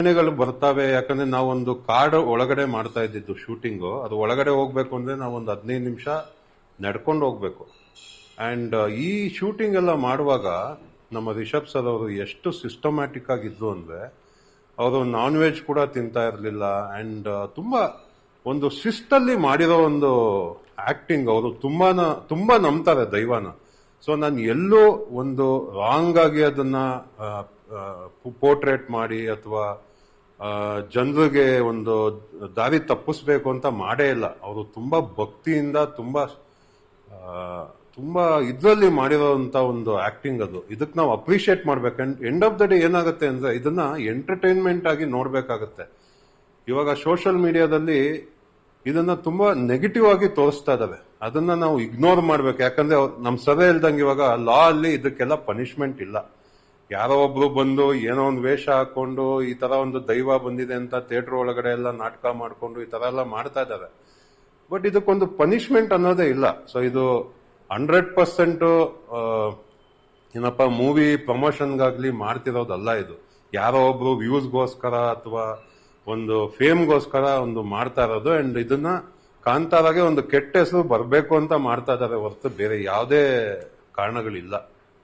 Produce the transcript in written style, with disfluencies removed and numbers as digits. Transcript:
ಘಟನೆಗಳು ಬರ್ತವೆ. ಯಾಕಂದ್ರೆ ನಾವೊಂದು ಕಾಡು ಒಳಗಡೆ ಮಾಡ್ತಾ ಇದ್ದಿದ್ದು ಶೂಟಿಂಗು. ಅದು ಒಳಗಡೆ ಹೋಗ್ಬೇಕು ಅಂದ್ರೆ ನಾವೊಂದು 15 ನಿಮಿಷ ನಡ್ಕೊಂಡು ಹೋಗ್ಬೇಕು. ಅಂಡ್ ಈ ಶೂಟಿಂಗ್ ಎಲ್ಲ ಮಾಡುವಾಗ ನಮ್ಮ ರಿಷಬ್ ಸರ್ ಅವರು ಎಷ್ಟು ಸಿಸ್ಟಮ್ಯಾಟಿಕ್ ಆಗಿದ್ರು ಅಂದ್ರೆ, ಅವರು ನಾನ್ ವೆಜ್ ಕೂಡ ತಿಂತಾ ಇರಲಿಲ್ಲ. ಅಂಡ್ ತುಂಬಾ ಒಂದು ಶಿಸ್ತಲ್ಲಿ ಮಾಡಿರೋ ಒಂದು ಆಕ್ಟಿಂಗ್. ಅವರು ತುಂಬಾ ನಂಬ್ತಾರೆ ದೈವನ. ಸೊ ನಾನು ಎಲ್ಲೋ ಒಂದು ರಾಂಗ್ ಆಗಿ ಅದನ್ನ ಪೋರ್ಟ್ರೇಟ್ ಮಾಡಿ ಅಥವಾ ಜನರಿಗೆ ಒಂದು ದಾರಿ ತಪ್ಪಿಸ್ಬೇಕು ಅಂತ ಮಾಡೇ ಇಲ್ಲ. ಅವರು ತುಂಬಾ ಭಕ್ತಿಯಿಂದ ತುಂಬಾ ಇದ್ರಲ್ಲಿ ಮಾಡಿರೋಂತ ಒಂದು ಆಕ್ಟಿಂಗ್ ಅದು. ಇದಕ್ಕೆ ನಾವು ಅಪ್ರಿಶಿಯೇಟ್ ಮಾಡ್ಬೇಕು. ಎಂಡ್ ಆಫ್ ದ ಡೇ ಏನಾಗುತ್ತೆ ಅಂದ್ರೆ ಇದನ್ನ ಎಂಟರ್ಟೈನ್ಮೆಂಟ್ ಆಗಿ ನೋಡ್ಬೇಕಾಗತ್ತೆ. ಇವಾಗ ಸೋಷಿಯಲ್ ಮೀಡಿಯಾದಲ್ಲಿ ಇದನ್ನ ತುಂಬಾ ನೆಗೆಟಿವ್ ಆಗಿ ತೋರಿಸ್ತಾ ಇದಾವೆ. ಅದನ್ನ ನಾವು ಇಗ್ನೋರ್ ಮಾಡ್ಬೇಕು. ಯಾಕಂದ್ರೆ ನಮ್ ಸಭೆ ಇಲ್ದಂಗೆ ಇವಾಗ ಲಾ ಅಲ್ಲಿ ಇದಕ್ಕೆಲ್ಲ ಪನಿಷ್ಮೆಂಟ್ ಇಲ್ಲ. ಯಾರೋ ಒಬ್ರು ಬಂದು ಏನೋ ಒಂದು ವೇಷ ಹಾಕೊಂಡು ಈ ತರ ಒಂದು ದೈವ ಬಂದಿದೆ ಅಂತ ಥಿಯೇಟರ್ ಒಳಗಡೆ ಎಲ್ಲ ನಾಟಕ ಮಾಡ್ಕೊಂಡು ಈ ತರ ಎಲ್ಲ ಮಾಡ್ತಾ ಇದ್ದಾರೆ. ಬಟ್ ಇದಕ್ಕೊಂದು ಪನಿಷ್ಮೆಂಟ್ ಅನ್ನೋದೇ ಇಲ್ಲ. ಸೊ ಇದು 100% ಏನಪ್ಪ ಮೂವಿ ಪ್ರಮೋಷನ್ಗಾಗ್ಲಿ ಮಾಡ್ತಿರೋದಲ್ಲ. ಇದು ಯಾರೋ ಒಬ್ರು ವ್ಯೂಸ್ಗೋಸ್ಕರ ಅಥವಾ ಒಂದು ಫೇಮ್ಗೋಸ್ಕರ ಒಂದು ಮಾಡ್ತಾ ಇರೋದು. ಅಂಡ್ ಇದನ್ನ ಕಾಂತಾರಾಗೆ ಒಂದು ಕೆಟ್ಟ ಹೆಸರು ಬರಬೇಕು ಅಂತ ಮಾಡ್ತಾ ಇದ್ದಾರೆ ಹೊರತು ಬೇರೆ ಯಾವುದೇ ಕಾರಣಗಳಿಲ್ಲ.